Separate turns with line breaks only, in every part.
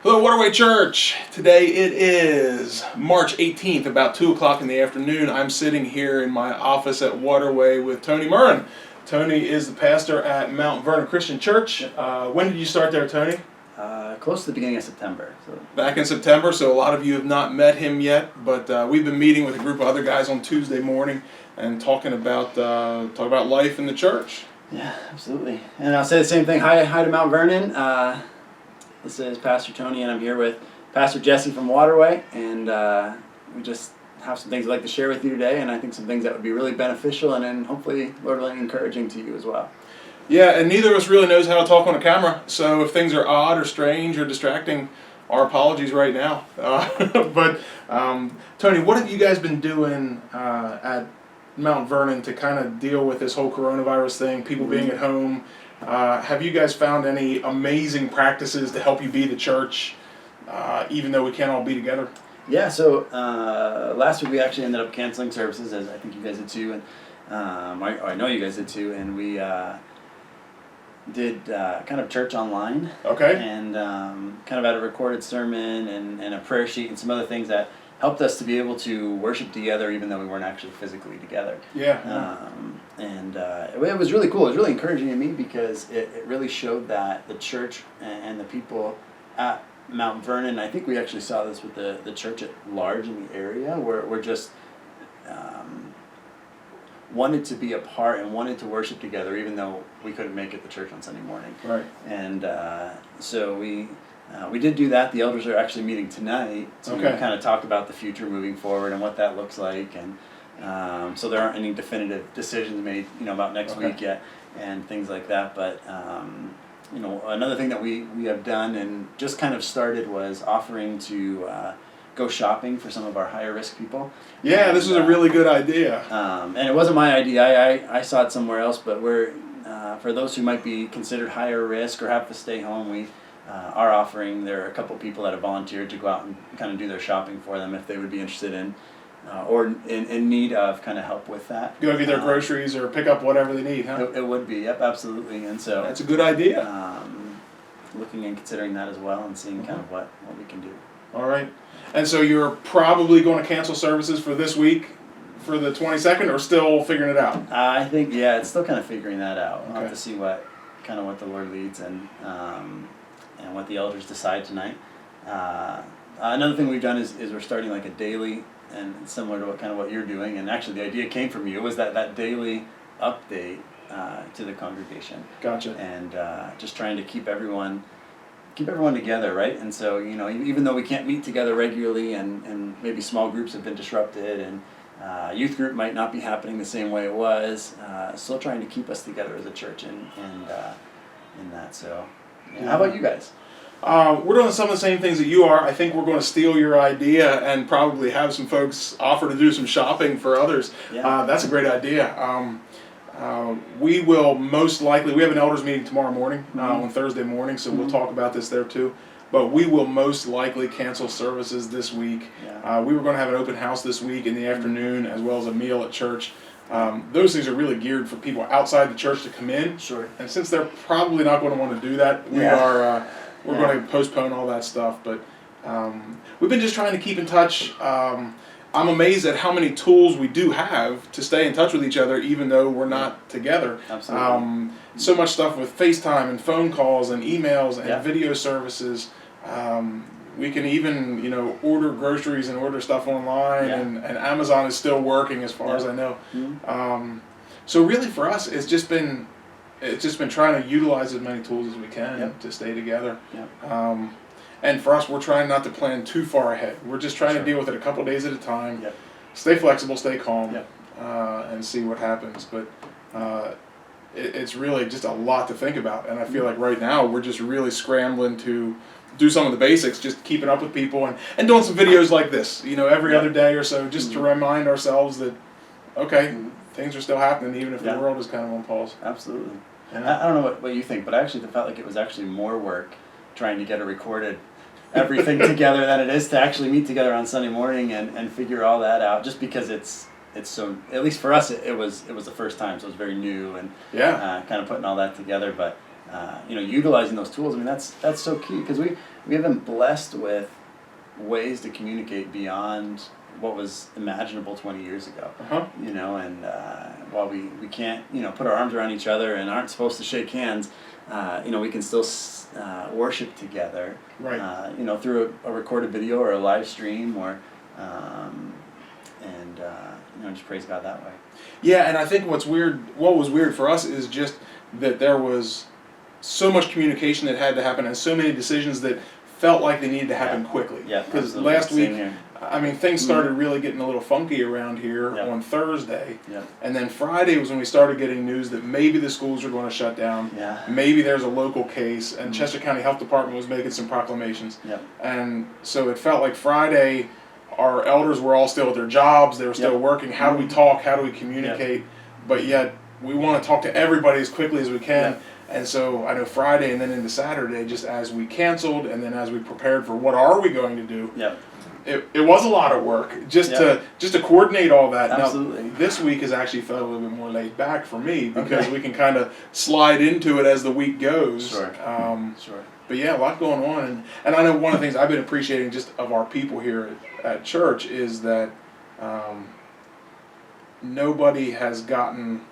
Hello, Waterway Church. Today it is March 18th, about 2 o'clock in the afternoon. I'm sitting here in my office at Waterway with Tony Murrin. Tony is the pastor at Mt Vernon Christian Church. When did you start there, Tony?
Close to the beginning of September.
Back in September, so a lot of you have not met him yet, but we've been meeting with a group of other guys on Tuesday morning and talking about life in the church.
Yeah, absolutely. And I'll say the same thing. Hi to Mount Vernon. This is Pastor Tony, and I'm here with Pastor Jesse from Waterway, and we just have some things I'd like to share with you today, and I think some things that would be really beneficial and then hopefully, Lord willing, encouraging to you as well.
Yeah, and neither of us really knows how to talk on a camera, so if things are odd or strange or distracting, our apologies right now. But Tony, what have you guys been doing at Mount Vernon to kind of deal with this whole coronavirus thing, people being at home? Have you guys found any amazing practices to help you be the church, even though we can't all be together?
Yeah, so last week we actually ended up canceling services, as I think you guys did too, and I know you guys did too, and we did kind of church online.
Okay.
And kind of had a recorded sermon and a prayer sheet and some other things that helped us to be able to worship together even though we weren't actually physically together.
Yeah.
It was really cool. It was really encouraging to me because it really showed that the church and the people at Mount Vernon, I think we actually saw this with the church at large in the area, where we're just wanted to be a part and wanted to worship together even though we couldn't make it to church on Sunday morning.
Right.
And so we did do that. The elders are actually meeting tonight to kind of talk about the future moving forward and what that looks like. And so there aren't any definitive decisions made, about next week yet and things like that. But another thing that we have done and just kind of started was offering to go shopping for some of our higher risk people.
Yeah, this was a really good idea.
And it wasn't my idea. I saw it somewhere else. But we're for those who might be considered higher risk or have to stay home, we are offering. There are a couple people that have volunteered to go out and kind of do their shopping for them if they would be interested in or in need of kind of help with that.
Go get their groceries or pick up whatever they need, huh?
It would be, yep, absolutely. And so
that's a good idea.
Looking and considering that as well and seeing kind of what we can do.
All right. And so you're probably going to cancel services for this week for the 22nd or still figuring it out?
I think, it's still kind of figuring that out. We'll
Okay.
have to see what the Lord leads and what the elders decide tonight. Another thing we've done is we're starting like a daily, and similar to what you're doing, and actually the idea came from you, was that daily update to the congregation.
Gotcha.
And just trying to keep everyone together, right? And so, even though we can't meet together regularly and maybe small groups have been disrupted and youth group might not be happening the same way it was, still trying to keep us together as a church in that. So, How about you guys?
We're doing some of the same things that you are. I think we're going to steal your idea and probably have some folks offer to do some shopping for others.
Yeah.
That's a great idea. We will most likely, we have an elders meeting tomorrow morning, on Thursday morning, so we'll talk about this there too. But we will most likely cancel services this week.
Yeah.
We were going to have an open house this week in the afternoon as well as a meal at church. Those things are really geared for people outside the church to come in.
Sure.
And since they're probably not going to want to do that, we're going to postpone all that stuff. But we've been just trying to keep in touch. I'm amazed at how many tools we do have to stay in touch with each other, even though we're not together.
Absolutely.
So much stuff with FaceTime and phone calls and emails and video services. We can even, order groceries and order stuff online, and Amazon is still working as far as I know.
Mm-hmm.
So really for us, it's just been trying to utilize as many tools as we can to stay together.
Yep.
And for us, we're trying not to plan too far ahead. We're just trying to deal with it a couple days at a time.
Yep.
Stay flexible, stay calm,
Yep.
and see what happens. But it's really just a lot to think about. And I feel like right now we're just really scrambling to do some of the basics, just keeping up with people and doing some videos like this, every other day or so, just to remind ourselves that, things are still happening even if the world is kind of on pause.
Absolutely.
Yeah.
I don't know what you think, but I actually felt like it was actually more work trying to get a recorded everything together than it is to actually meet together on Sunday morning and figure all that out, just because it's so, at least for us, it was the first time, so it was very new and kind of putting all that together. But utilizing those tools. I mean, that's so key, because we have been blessed with ways to communicate beyond what was imaginable 20 years ago. And while we can't put our arms around each other and aren't supposed to shake hands, we can still worship together,
right.
Through a recorded video or a live stream, or just praise God that way.
Yeah, and I think what was weird for us is just that there was so much communication that had to happen, and so many decisions that felt like they needed to happen quickly.
Yeah,
because last week,
here.
I mean, things started really getting a little funky around here on Thursday, and then Friday was when we started getting news that maybe the schools were going to shut down. Maybe there's a local case, and Chester County Health Department was making some proclamations. And so it felt like Friday, our elders were all still at their jobs, they were still working. How do we talk? How do we communicate? But yet, we want to talk to everybody as quickly as we can. And so I know Friday and then into Saturday, just as we canceled and then as we prepared for what are we going to do, it was a lot of work just to coordinate all that.
Absolutely.
Now, this week has actually felt a little bit more laid back for me, because we can kind of slide into it as the week goes.
Sure.
But yeah, a lot going on. And I know one of the things I've been appreciating just of our people here at church is that nobody has gotten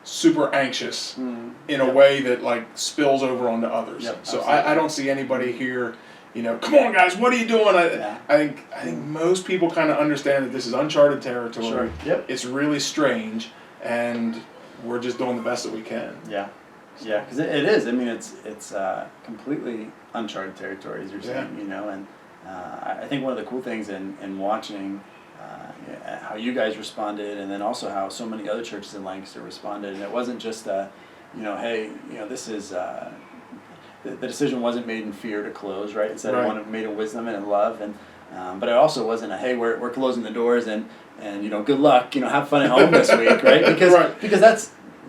super anxious in a way that like spills over onto others. So I don't see anybody here, come on guys, what are you doing? I think most people kind of understand that this is uncharted territory. It's really strange, and we're just doing the best that we can.
Because it is. I mean, it's completely uncharted territory, as you're saying. And I think one of the cool things in watching how you guys responded, and then also how so many other churches in Lancaster responded, and it wasn't just hey, this is the decision wasn't made in fear to close, right? Instead, it made in wisdom and in love, and but it also wasn't a hey, we're closing the doors and good luck, have fun at home this week, right? Because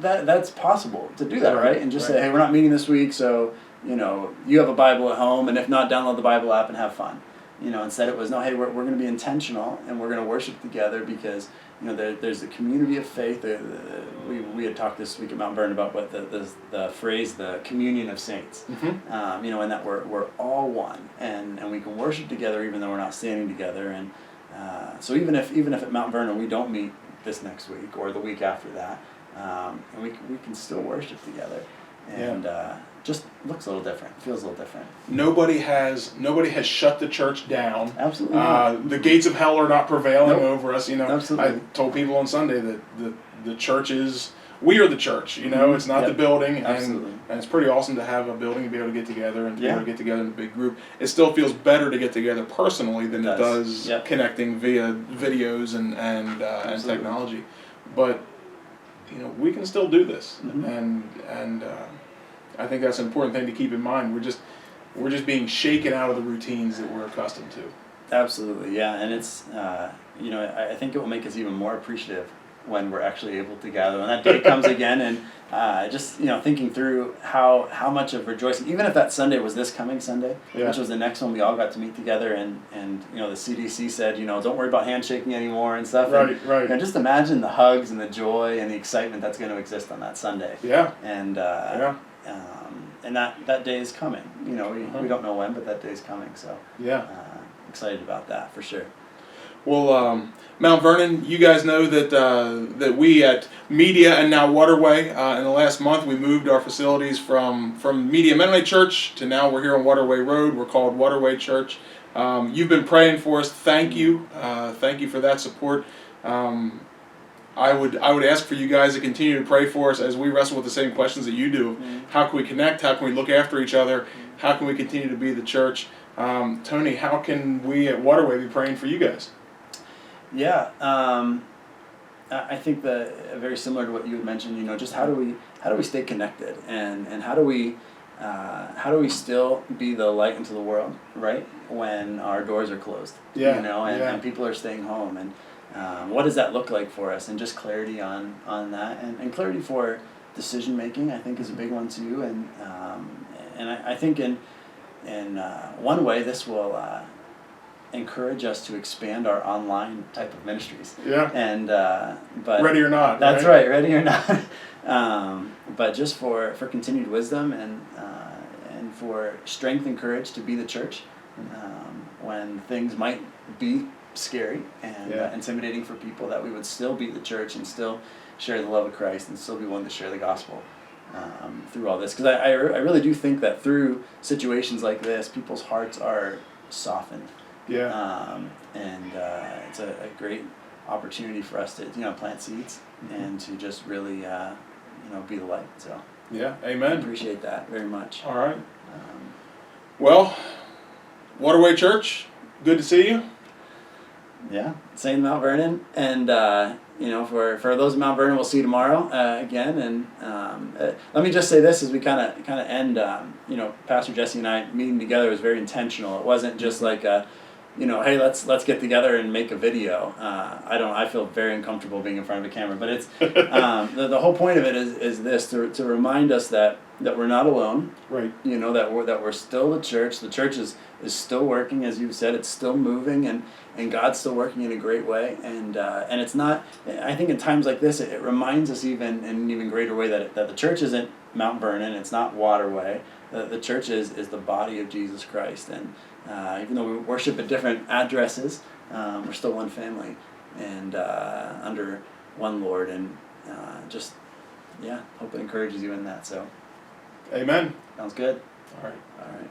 that's possible to do that, right? And just say, hey, we're not meeting this week, so you have a Bible at home, and if not, download the Bible app and have fun. Instead it was, no, hey, we're going to be intentional, and we're going to worship together, because there's a community of faith. We had talked this week at Mount Vernon about what the phrase, the communion of saints. And that we're all one, and we can worship together even though we're not standing together. And so even if at Mount Vernon we don't meet this next week or the week after that, and we can still worship together. And just looks a little different, feels a little different. Nobody has
shut the church down.
Absolutely.
The gates of hell are not prevailing over us.
Absolutely.
I told people on Sunday that the church we are the church. It's not the building, and it's pretty awesome to have a building to be able to get together and to be able to get together in a big group. It still feels better to get together personally than it does connecting via videos and technology. But we can still do this, and I think that's an important thing to keep in mind. We're just being shaken out of the routines that we're accustomed to.
Absolutely, yeah, and it's I think it will make us even more appreciative when we're actually able to gather when that day comes again, and just thinking through how much of rejoicing, even if that Sunday was this coming Sunday, which was the next one we all got to meet together, and the CDC said don't worry about handshaking anymore and stuff.
Right.
And just imagine the hugs and the joy and the excitement that's going to exist on that Sunday. And that day is coming. We don't know when, but that day is coming. So excited about that for sure.
Well, Mount Vernon, you guys know that we at Media and now Waterway, in the last month we moved our facilities from Media Mennonite Church to now we're here on Waterway Road. We're called Waterway Church. You've been praying for us. Thank you. Thank you for that support. I would ask for you guys to continue to pray for us as we wrestle with the same questions that you do. How can we connect? How can we look after each other? How can we continue to be the church? Tony, how can we at Waterway be praying for you guys?
Yeah, I think that very similar to what you had mentioned. Just how do we stay connected, and how do we still be the light into the world, right? When our doors are closed, and people are staying home, and what does that look like for us? And just clarity on that, and clarity for decision making, I think, is a big one too. And I think in one way this will encourage us to expand our online type of ministries.
Yeah.
And but
ready or not.
That's right, ready or not. But just for continued wisdom and for strength and courage to be the church when things might be scary and intimidating for people, that we would still be the church and still share the love of Christ and still be willing to share the gospel through all this. Because I really do think that through situations like this, people's hearts are softened.
Yeah.
And it's a great opportunity for us to plant seeds and to just really be the light. So
yeah,
I
amen.
appreciate that very much.
All right. Well, Waterway Church, good to see you.
Yeah, same Mount Vernon, and for those in Mount Vernon, we'll see you tomorrow again. And let me just say this as we kind of end. Pastor Jesse and I meeting together was very intentional. It wasn't just like hey, let's get together and make a video. I feel very uncomfortable being in front of a camera, but it's the whole point of it is this to remind us that we're not alone.
Right.
That we're still the church. The church is still working, as you've said. It's still moving, and God's still working in a great way. And it's not. I think in times like this, it reminds us even in an even greater way that the church isn't Mount Vernon. It's not Waterway. The church is the body of Jesus Christ. And even though we worship at different addresses, we're still one family and under one Lord. And hope it encourages you in that. So,
amen.
Sounds good.
All right.
All right.